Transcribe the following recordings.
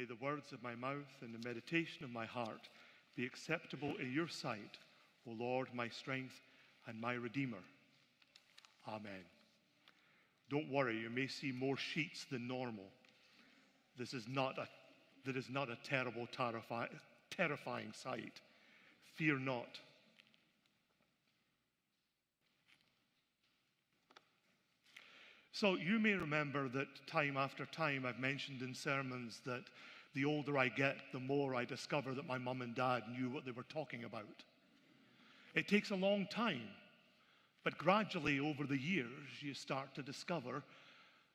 May the words of my mouth and the meditation of my heart be acceptable in your sight, O Lord, my strength and my Redeemer. Amen. Don't worry, you may see more sheets than normal. That is not a terrible, terrifying sight. Fear not. So you may remember that time after time I've mentioned in sermons that the older I get, the more I discover that my mum and dad knew what they were talking about. It takes a long time, but gradually over the years you start to discover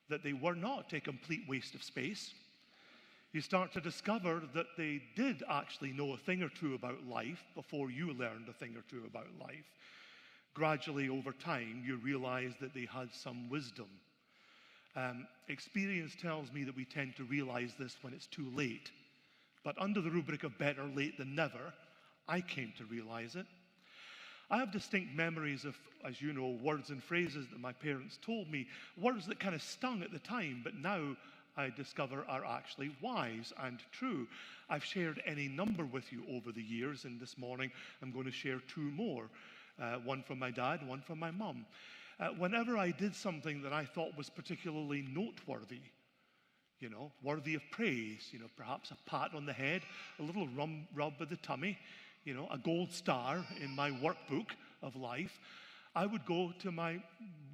that they were not a complete waste of space. You start to discover that they did actually know a thing or two about life before you learned a thing or two about life. Gradually over time you realize that they had some wisdom. Experience tells me that we tend to realize this when it's too late. But under the rubric of better late than never, I came to realize it. I have distinct memories of, as you know, words and phrases that my parents told me, words that kind of stung at the time, but now I discover are actually wise and true. I've shared any number with you over the years, and this morning I'm going to share two more, one from my dad, one from my mum. Whenever I did something that I thought was particularly noteworthy, worthy of praise, perhaps a pat on the head, a little rub of the tummy, a gold star in my workbook of life, I would go to my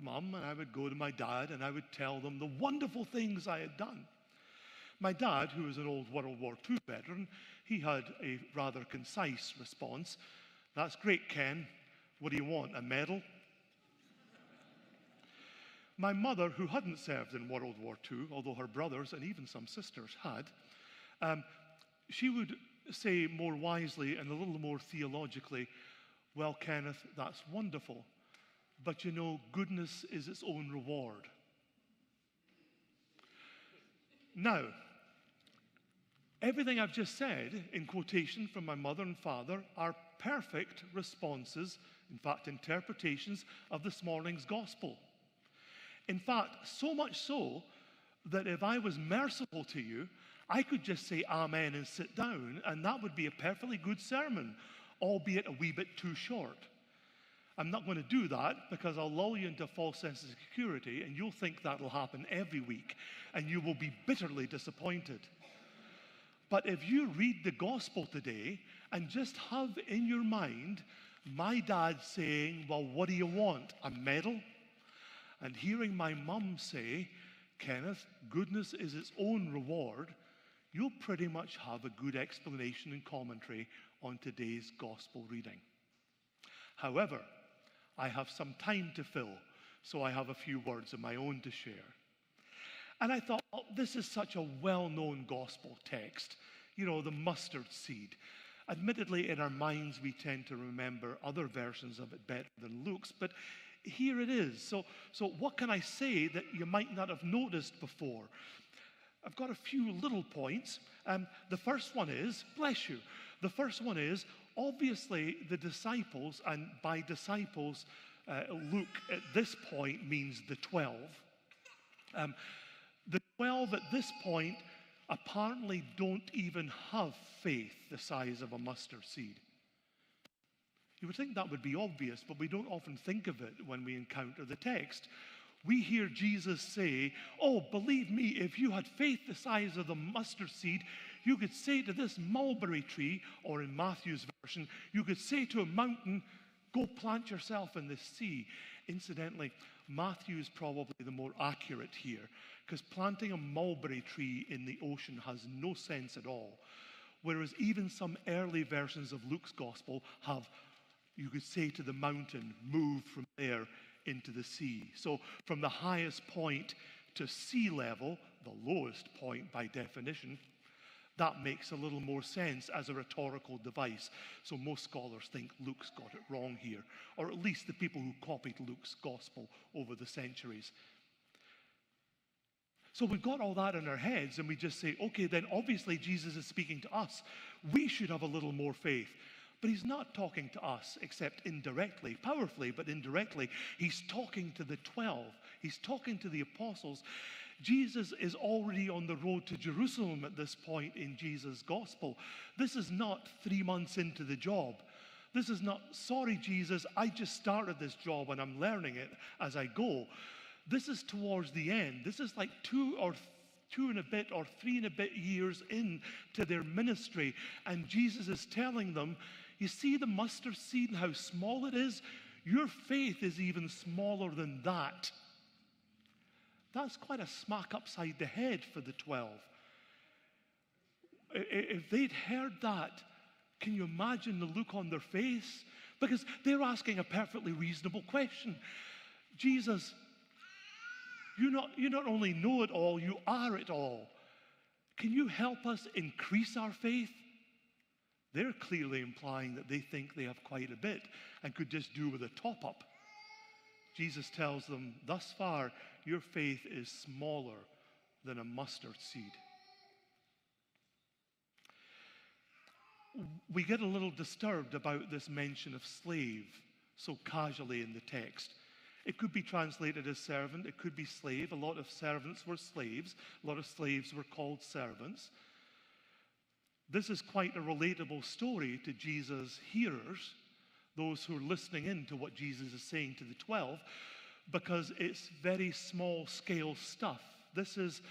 mum and I would go to my dad and I would tell them the wonderful things I had done. My dad, who was an old World War II veteran, he had a rather concise response. "That's great, Ken. What do you want, a medal?" My mother, who hadn't served in World War II, although her brothers and even some sisters had, she would say more wisely and a little more theologically, "Well, Kenneth, that's wonderful, but goodness is its own reward." Now, everything I've just said, in quotation from my mother and father, are perfect responses, in fact, interpretations of this morning's gospel. In fact, so much so that if I was merciful to you, I could just say amen and sit down, and that would be a perfectly good sermon, albeit a wee bit too short. I'm not going to do that because I'll lull you into a false sense of security, and you'll think that'll happen every week, and you will be bitterly disappointed. But if you read the gospel today and just have in your mind my dad saying, "Well, what do you want, a medal?" and hearing my mum say, "Kenneth, goodness is its own reward," you'll pretty much have a good explanation and commentary on today's gospel reading. However, I have some time to fill, so I have a few words of my own to share. And I thought, this is such a well-known gospel text, the mustard seed. Admittedly, in our minds, we tend to remember other versions of it better than Luke's, but here it is. So what can I say that you might not have noticed before? I've got a few little points. The first one is, bless you, the first one is, obviously the disciples, and by disciples, Luke at this point means the 12. The 12 at this point apparently don't even have faith the size of a mustard seed. You would think that would be obvious, but we don't often think of it when we encounter the text. We hear Jesus say, "Oh, believe me, if you had faith the size of the mustard seed, you could say to this mulberry tree," or in Matthew's version, you could say to a mountain, "Go plant yourself in the sea." Incidentally, Matthew is probably the more accurate here, because planting a mulberry tree in the ocean has no sense at all. Whereas even some early versions of Luke's gospel have, you could say to the mountain, "Move from there into the sea." So from the highest point to sea level, the lowest point by definition, that makes a little more sense as a rhetorical device. So most scholars think Luke's got it wrong here, or at least the people who copied Luke's gospel over the centuries. So we've got all that in our heads, and we just say, okay, then obviously Jesus is speaking to us. We should have a little more faith. But he's not talking to us except indirectly, powerfully, but indirectly. He's talking to the 12. He's talking to the apostles. Jesus is already on the road to Jerusalem at this point in Jesus' gospel. This is not 3 months into the job. This is not, sorry, Jesus, I just started this job and I'm learning it as I go. This is towards the end. This is like 2 and a bit or 3 and a bit years into their ministry. And Jesus is telling them, you see the mustard seed and how small it is? Your faith is even smaller than that. That's quite a smack upside the head for the 12. If they'd heard that, can you imagine the look on their face? Because they're asking a perfectly reasonable question. Jesus, you not only know it all, you are it all. Can you help us increase our faith? They're clearly implying that they think they have quite a bit and could just do with a top-up. Jesus tells them, thus far, your faith is smaller than a mustard seed. We get a little disturbed about this mention of slave so casually in the text. It could be translated as servant, it could be slave. A lot of servants were slaves, a lot of slaves were called servants. This is quite a relatable story to Jesus' hearers, those who are listening in to what Jesus is saying to the 12, because it's very small scale stuff. This is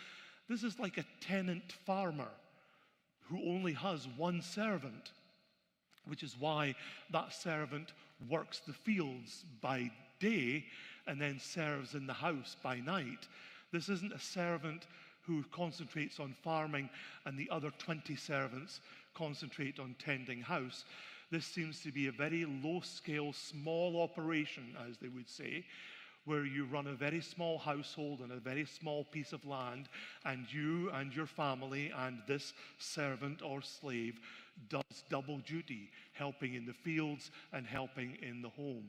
like a tenant farmer who only has one servant, which is why that servant works the fields by day and then serves in the house by night. This isn't a servant who concentrates on farming and the other 20 servants concentrate on tending house. This seems to be a very low-scale, small operation, as they would say, where you run a very small household on a very small piece of land, and you and your family and this servant or slave does double duty, helping in the fields and helping in the home.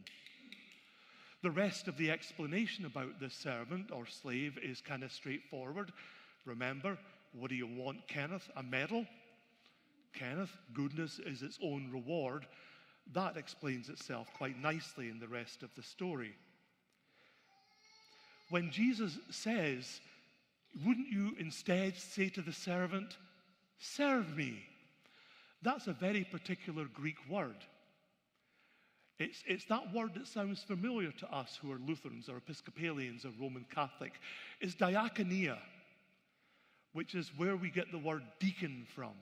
The rest of the explanation about this servant or slave is kind of straightforward. Remember, what do you want, Kenneth? A medal? Kenneth, goodness is its own reward. That explains itself quite nicely in the rest of the story. When Jesus says, wouldn't you instead say to the servant, serve me? That's a very particular Greek word. It's that word that sounds familiar to us who are Lutherans or Episcopalians or Roman Catholic. It's diakonia, which is where we get the word deacon from.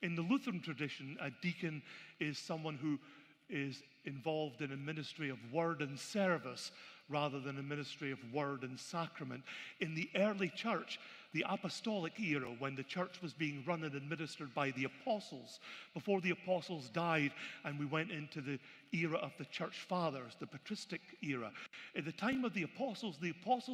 In the Lutheran tradition, a deacon is someone who is involved in a ministry of word and service rather than a ministry of word and sacrament. In the early church, the apostolic era, when the church was being run and administered by the apostles, before the apostles died and we went into the era of the church fathers, the patristic era. At the time of the apostles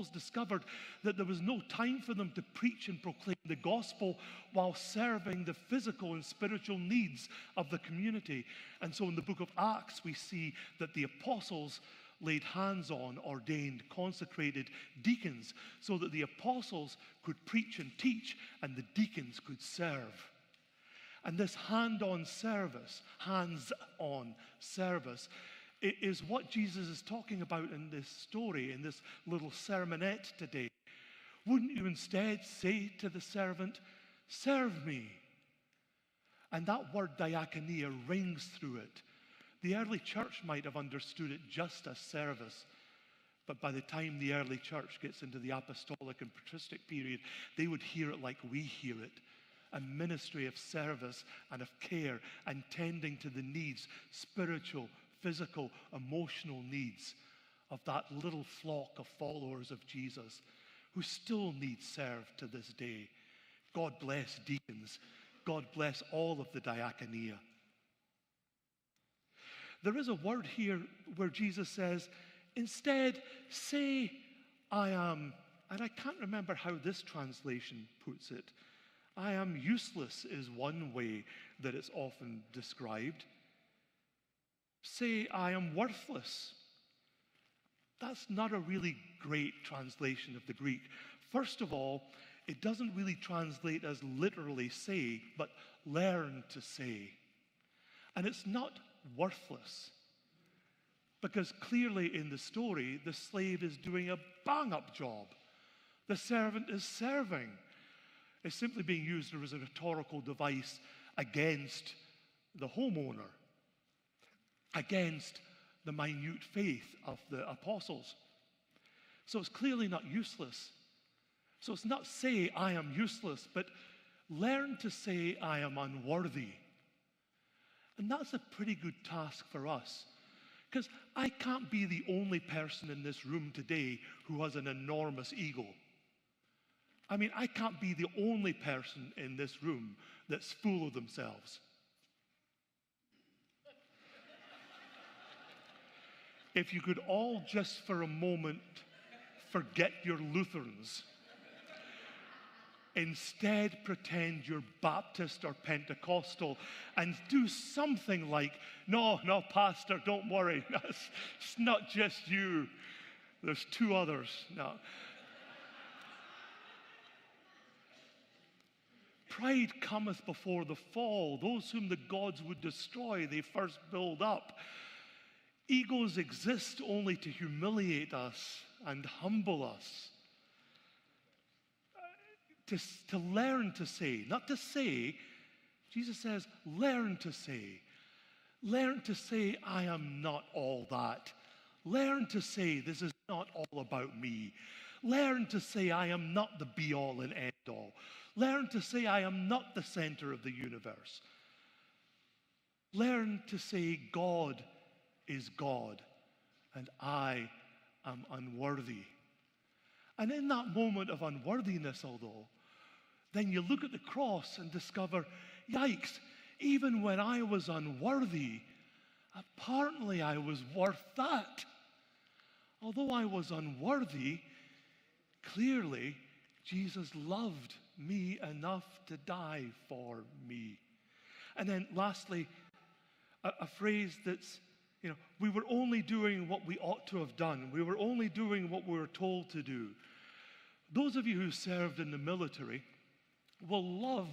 discovered that there was no time for them to preach and proclaim the gospel while serving the physical and spiritual needs of the community. And so in the book of Acts, we see that the apostles laid hands on, ordained, consecrated deacons so that the apostles could preach and teach and the deacons could serve. And this hands-on service is what Jesus is talking about in this story, in this little sermonette today. Wouldn't you instead say to the servant, serve me? And that word diakonia rings through it. The early church might have understood it just as service, but by the time the early church gets into the apostolic and patristic period, they would hear it like we hear it, a ministry of service and of care and tending to the needs, spiritual, physical, emotional needs of that little flock of followers of Jesus who still need served to this day. God bless deacons. God bless all of the diakonia. There is a word here where Jesus says, instead, say, I am, and I can't remember how this translation puts it. I am useless is one way that it's often described. Say, I am worthless. That's not a really great translation of the Greek. First of all, it doesn't really translate as literally say, but learn to say. And it's not worthless, because clearly in the story the slave is doing a bang-up job. The servant is serving. It's simply being used as a rhetorical device against the homeowner, against the minute faith of the apostles. So it's clearly not useless. So it's not say, I am useless, but learn to say, I am unworthy. And that's a pretty good task for us. Because I can't be the only person in this room today who has an enormous ego. I mean, I can't be the only person in this room that's full of themselves. If you could all just for a moment forget you're Lutherans, instead pretend you're Baptist or Pentecostal and do something like, no, Pastor, don't worry. It's not just you. There's two others. No. Pride cometh before the fall. Those whom the gods would destroy, they first build up. Egos exist only to humiliate us and humble us. To learn to say, not to say, Jesus says, learn to say. Learn to say, I am not all that. Learn to say, this is not all about me. Learn to say, I am not the be-all and end-all. Learn to say, I am not the center of the universe. Learn to say, God is God, and I am unworthy. And in that moment of unworthiness, although, then you look at the cross and discover, yikes, even when I was unworthy, apparently I was worth that. Although I was unworthy, clearly Jesus loved me enough to die for me. And then lastly, a phrase that's, we were only doing what we ought to have done. We were only doing what we were told to do. Those of you who served in the military will love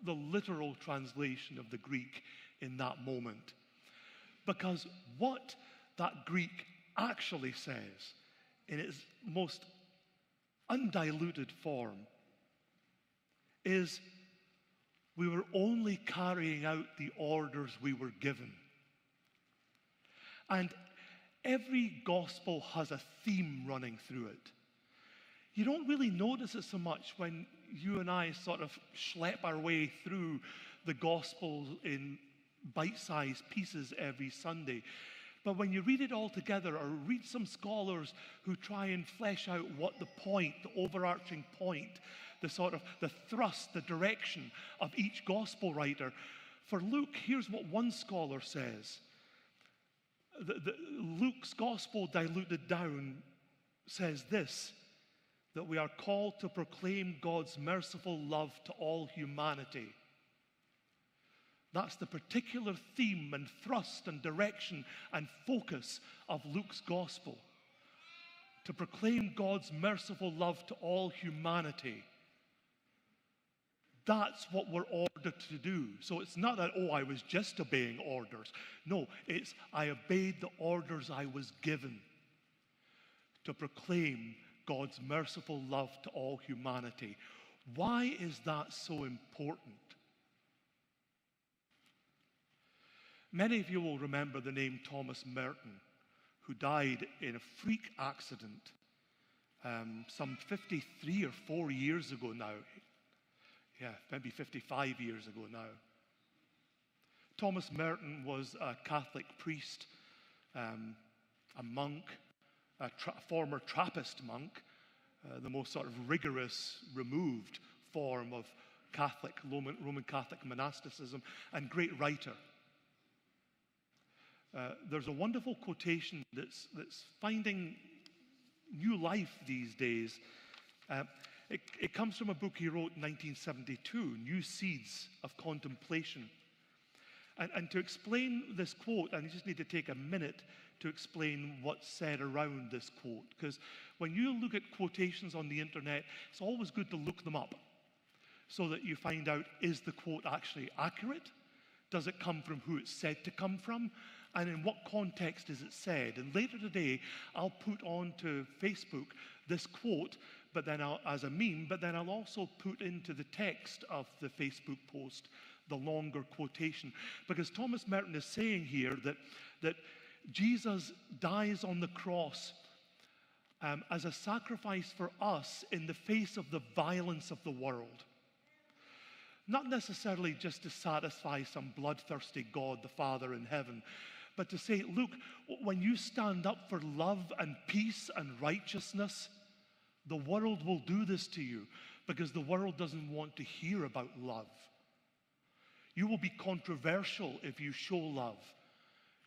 the literal translation of the Greek in that moment. Because what that Greek actually says in its most undiluted form is we were only carrying out the orders we were given. And every gospel has a theme running through it. You don't really notice it so much when you and I sort of schlep our way through the Gospels in bite-sized pieces every Sunday. But when you read it all together, or read some scholars who try and flesh out what the point, the overarching point, the sort of the thrust, the direction of each Gospel writer. For Luke, here's what one scholar says. Luke's Gospel diluted down says this, that we are called to proclaim God's merciful love to all humanity. That's the particular theme and thrust and direction and focus of Luke's gospel. To proclaim God's merciful love to all humanity. That's what we're ordered to do. So it's not that, I was just obeying orders. No, it's I obeyed the orders I was given to proclaim God's merciful love to all humanity. Why is that so important? Many of you will remember the name Thomas Merton, who died in a freak accident some 53 or 4 years ago now. Yeah, maybe 55 years ago now. Thomas Merton was a Catholic priest, a monk, a former Trappist monk, the most sort of rigorous, removed form of Roman Catholic monasticism, and great writer. There's a wonderful quotation that's finding new life these days. It comes from a book he wrote in 1972, New Seeds of Contemplation. And to explain this quote, I just need to take a minute to explain what's said around this quote. Because when you look at quotations on the internet, it's always good to look them up so that you find out, is the quote actually accurate? Does it come from who it's said to come from? And in what context is it said? And later today, I'll put onto Facebook this quote but then as a meme, but then I'll also put into the text of the Facebook post the longer quotation. Because Thomas Merton is saying here that Jesus dies on the cross as a sacrifice for us in the face of the violence of the world. Not necessarily just to satisfy some bloodthirsty God, the Father in heaven, but to say, look, when you stand up for love and peace and righteousness, the world will do this to you because the world doesn't want to hear about love. You will be controversial if you show love,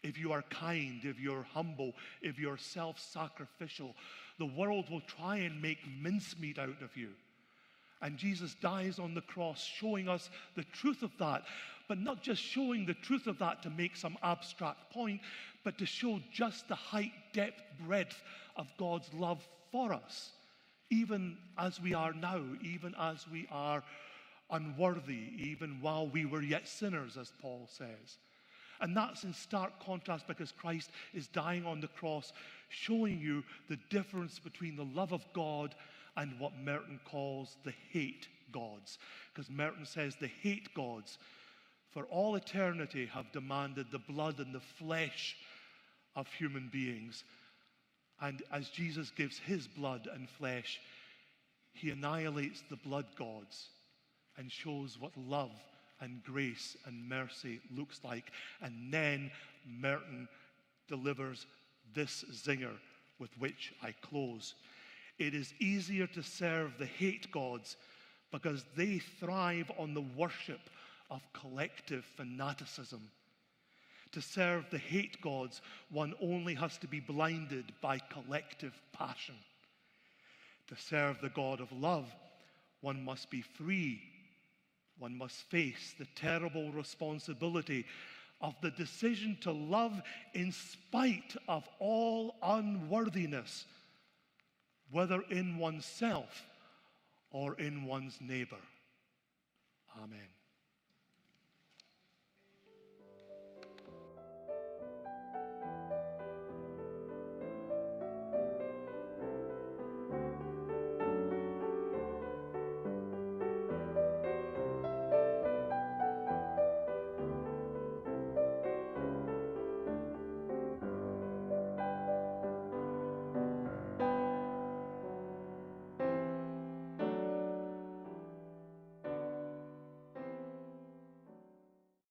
if you are kind, if you're humble, if you're self-sacrificial. The world will try and make mincemeat out of you. And Jesus dies on the cross showing us the truth of that, but not just showing the truth of that to make some abstract point, but to show just the height, depth, breadth of God's love for us, even as we are now, even as we are unworthy, even while we were yet sinners, as Paul says. And that's in stark contrast because Christ is dying on the cross, showing you the difference between the love of God and what Merton calls the hate gods. Because Merton says the hate gods for all eternity have demanded the blood and the flesh of human beings. And as Jesus gives his blood and flesh, he annihilates the blood gods and shows what love and grace and mercy looks like. And then Merton delivers this zinger with which I close. It is easier to serve the hate gods because they thrive on the worship of collective fanaticism. To serve the hate gods, one only has to be blinded by collective passion. To serve the God of love, one must be free. One must face the terrible responsibility of the decision to love in spite of all unworthiness, whether in oneself or in one's neighbor. Amen.